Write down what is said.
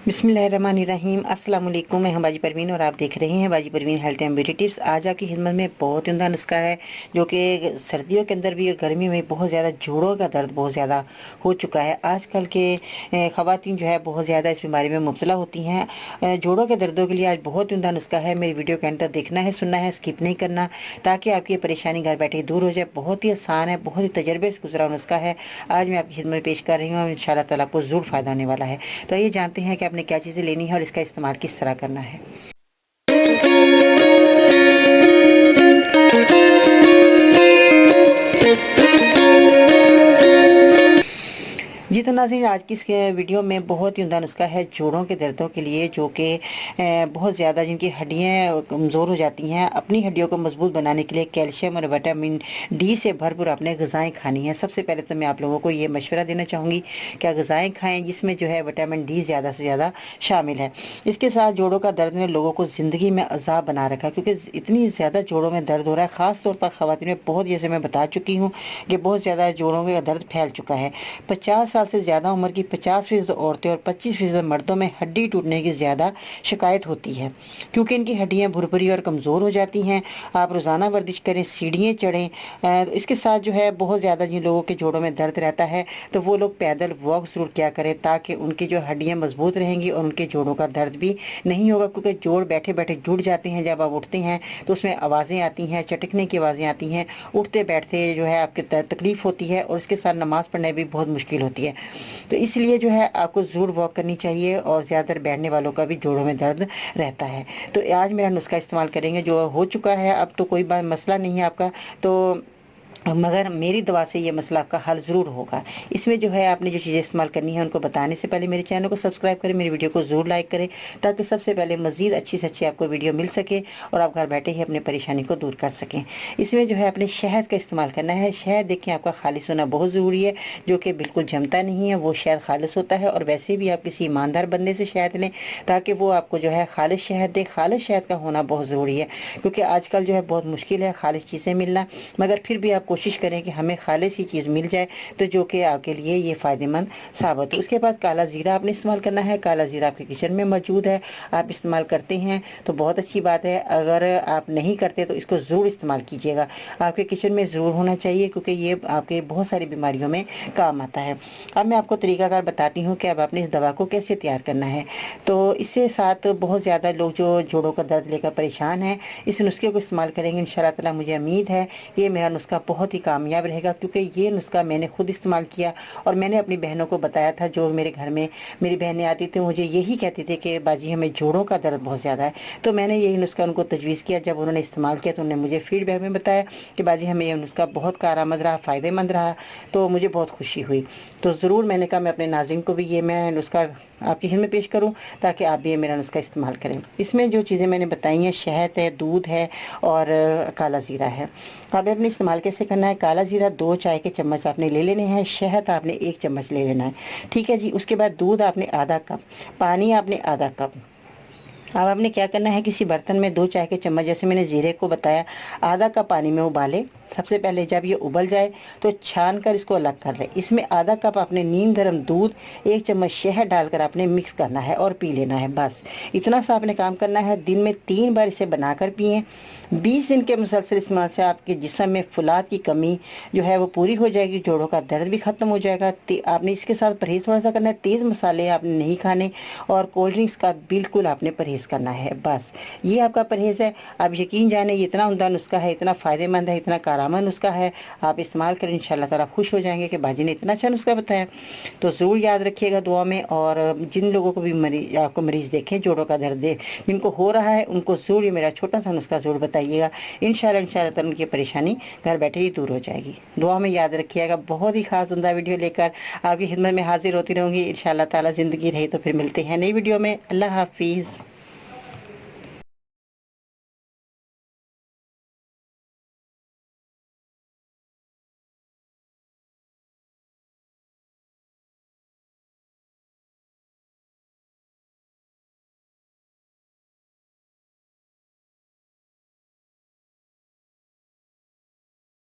बिस्मिल्लाहिर्रहमानिर्रहीम अस्सलाम वालेकुम। मैं हूं बाजी परवीन और आप देख रहे हैं बाजी Parveen health and beauty tips. आज आपकी खिदमत में बहुत ही उम्दा नुस्खा है जो कि सर्दियों के अंदर भी और गर्मी में बहुत ज़्यादा जोड़ों का दर्द बहुत ज़्यादा हो चुका है। आजकल के ख़वातीन जो है बहुत ज़्यादा इस बीमारी में मुब्तला होती हैं। जोड़ों के दर्दों के लिए आज बहुत ही उम्दा नुस्खा है। मेरी वीडियो के अंत तक देखना है, सुनना है, स्किप नहीं करना, ताकि आपकी ये परेशानी घर बैठे दूर हो जाए। बहुत ही आसान है, बहुत ही तजर्बे से गुजरा नुस्खा है। आज मैं आपकी खिदमत में पेश कर रही हूँ, इंशाअल्लाह ताला आपको ज़रूर फ़ायदा होने वाला है। तो ये जानते हैं कि आपने क्या चीज़ें लेनी है और इसका इस्तेमाल किस तरह करना है। जी तो नाज़रीन, आज की इस वीडियो में बहुत ही उम्दा नुस्खा है जोड़ों के दर्दों के लिए, जो कि बहुत ज़्यादा जिनकी हड्डियाँ कमज़ोर हो जाती हैं। अपनी हड्डियों को मजबूत बनाने के लिए कैल्शियम और विटामिन डी से भरपूर आपने ग़िज़ाएँ खानी हैं। सबसे पहले तो मैं आप लोगों को ये मशवरा देना चाहूँगी कि ग़िज़ाएँ खाएँ जिसमें जो है विटामिन डी ज़्यादा से ज़्यादा शामिल है। इसके साथ जोड़ों का दर्द ने लोगों को ज़िंदगी में अज़ाब बना रखा है, क्योंकि इतनी ज़्यादा जोड़ों में दर्द हो रहा है। ख़ास तौर पर ख़वातीन में बहुत, जैसे मैं बता चुकी हूँ कि बहुत ज़्यादा जोड़ों का दर्द फैल चुका है। 50 साल से ज़्यादा उम्र की 50% औरतें और 25% मर्दों में हड्डी टूटने की ज़्यादा शिकायत होती है, क्योंकि इनकी हड्डियां भुरभुरी और कमज़ोर हो जाती हैं। आप रोज़ाना वर्जिश करें, सीढ़ियाँ चढ़ें। इसके साथ जो है बहुत ज़्यादा जिन लोगों के जोड़ों में दर्द रहता है तो वो लोग पैदल वॉक ज़रूर किया करें, ताकि उनकी जो हड्डियाँ मजबूत रहेंगी और उनके जोड़ों का दर्द भी नहीं होगा। क्योंकि जोड़ बैठे बैठे जुड़ जाते हैं, जब आप उठते हैं तो उसमें आवाज़ें आती हैं, चटकने की आवाज़ें आती हैं, उठते बैठते जो है आपके तकलीफ़ होती है और इसके साथ नमाज़ पढ़ने भी बहुत मुश्किल होती है। तो इसलिए जो है आपको ज़रूर वॉक करनी चाहिए। और ज़्यादातर बैठने वालों का भी जोड़ों में दर्द रहता है। तो आज मेरा नुस्खा इस्तेमाल करेंगे, जो हो चुका है अब तो कोई बात मसला नहीं है आपका, तो मगर मेरी दवा से ये मसला आपका हल ज़रूर होगा। इसमें जो है आपने जो चीज़ें इस्तेमाल करनी है उनको बताने से पहले मेरे चैनल को सब्सक्राइब करें, मेरी वीडियो को ज़रूर लाइक करें, ताकि सबसे पहले मज़ीद अच्छी से अच्छी आपको वीडियो मिल सके और आप घर बैठे ही अपनी परेशानी को दूर कर सकें। इसमें जो है अपने शहद का इस्तेमाल करना है। शहद देखें आपका खालिश होना बहुत ज़रूरी है, जो कि बिल्कुल जमता नहीं है, वो शहद खालिश होता है। और वैसे भी आप किसी ईमानदार बंदे से शहद लें, ताकि वो आपको जो है खालिश शहद दे। खालिश शहद का होना बहुत ज़रूरी है, क्योंकि आजकल जो है बहुत मुश्किल है खालिश चीज़ें मिलना, मगर फिर भी आप कोशिश करें कि हमें खालिश ही चीज़ मिल जाए, तो जो कि आपके लिए ये फ़ायदेमंद साबित हो। उसके बाद काला ज़ीरा आपने इस्तेमाल करना है। काला ज़ीरा आपके किचन में मौजूद है, आप इस्तेमाल करते हैं तो बहुत अच्छी बात है। अगर आप नहीं करते तो इसको ज़रूर इस्तेमाल कीजिएगा, आपके किचन में ज़रूर होना चाहिए, क्योंकि ये आपके बहुत सारी बीमारियों में काम आता है। अब मैं आपको तरीकाकार बताती हूँ कि अब आपने इस दवा को कैसे तैयार करना है। तो इससे साथ बहुत ज़्यादा लोग जो जोड़ों का दर्द लेकर परेशान हैं, इस नुस्खे को इस्तेमाल करेंगे इंशाअल्लाह ताला। मुझे उम्मीद है ये मेरा नुस्खा बहुत ही कामयाब रहेगा, क्योंकि ये नुस्खा मैंने खुद इस्तेमाल किया और मैंने अपनी बहनों को बताया था। जो मेरे घर में मेरी बहनें आती थी, मुझे यही कहती थी कि बाजी हमें जोड़ों का दर्द बहुत ज़्यादा है। तो मैंने यही नुस्खा उनको तजवीज़ किया। जब उन्होंने इस्तेमाल किया तो उन्होंने मुझे फीडबैक में बताया कि बाजी हमें यह नुस्खा बहुत कारआमद रहा, फ़ायदेमंद रहा। तो मुझे बहुत खुशी हुई। तो ज़रूर मैंने कहा मैं अपने नाज़रीन को भी ये मैं नुस्खा आपकी खिदमत में पेश करूं, ताकि आप भी ये मेरा नुस्खा इस्तेमाल करें। इसमें जो चीज़ें मैंने बताई हैं, शहद है, दूध है और काला ज़ीरा है। अब आपने इस्तेमाल कैसे करना है। काला ज़ीरा 2 चाय के चम्मच आपने ले लेने हैं। शहद आपने 1 चम्मच ले लेना है, ठीक है जी। उसके बाद दूध आपने आधा कप, पानी आपने आधा कप। अब आपने क्या करना है, किसी बर्तन में 2 चाय के चम्मच, जैसे मैंने ज़ीरे को बताया, आधा कप पानी में उबाले। सबसे पहले जब ये उबल जाए तो छान कर इसको अलग कर लें। इसमें आधा कप आपने नीम गर्म दूध, 1 चम्मच शहद डालकर आपने मिक्स करना है और पी लेना है। बस इतना सा आपने काम करना है। दिन में 3 बार इसे बनाकर पिएँ। 20 दिन के मुसलसल इस्तेमाल से आपके जिस्म में फुलाद की कमी जो है वो पूरी हो जाएगी, जोड़ों का दर्द भी ख़त्म हो जाएगा। आपने इसके साथ परहेज़ थोड़ा सा करना है, तेज़ मसाले आपने नहीं खाने और कोल्ड ड्रिंक्स का बिल्कुल आपने परहेज़ करना है। बस ये आपका परहेज़ है। आप यकीन जाने ये इतना उम्दा नुस्खा है, इतना फ़ायदेमंद है, इतना कारआमद नुस्खा है। आप इस्तेमाल करें, इंशाअल्लाह ताला खुश हो जाएंगे कि बाजी ने इतना अच्छा नुस्खा बताया। तो ज़रूर याद रखिएगा दुआ में। और जिन लोगों को भी आपको मरीज़ देखें जोड़ों का दर्द है, जिनको हो रहा है, उनको ज़रूर ये मेरा छोटा सा नुस्खा ज़रूर बताइएगा। इंशाअल्लाह ताला उनकी परेशानी घर बैठे ही दूर हो जाएगी। दुआ में याद रखिएगा। बहुत ही खास उम्दा वीडियो लेकर आपकी खिदमत में हाजिर होती रहूँगी इंशाअल्लाह ताला। ज़िंदगी रही तो फिर मिलते हैं नई वीडियो में। अल्लाह हाफिज़।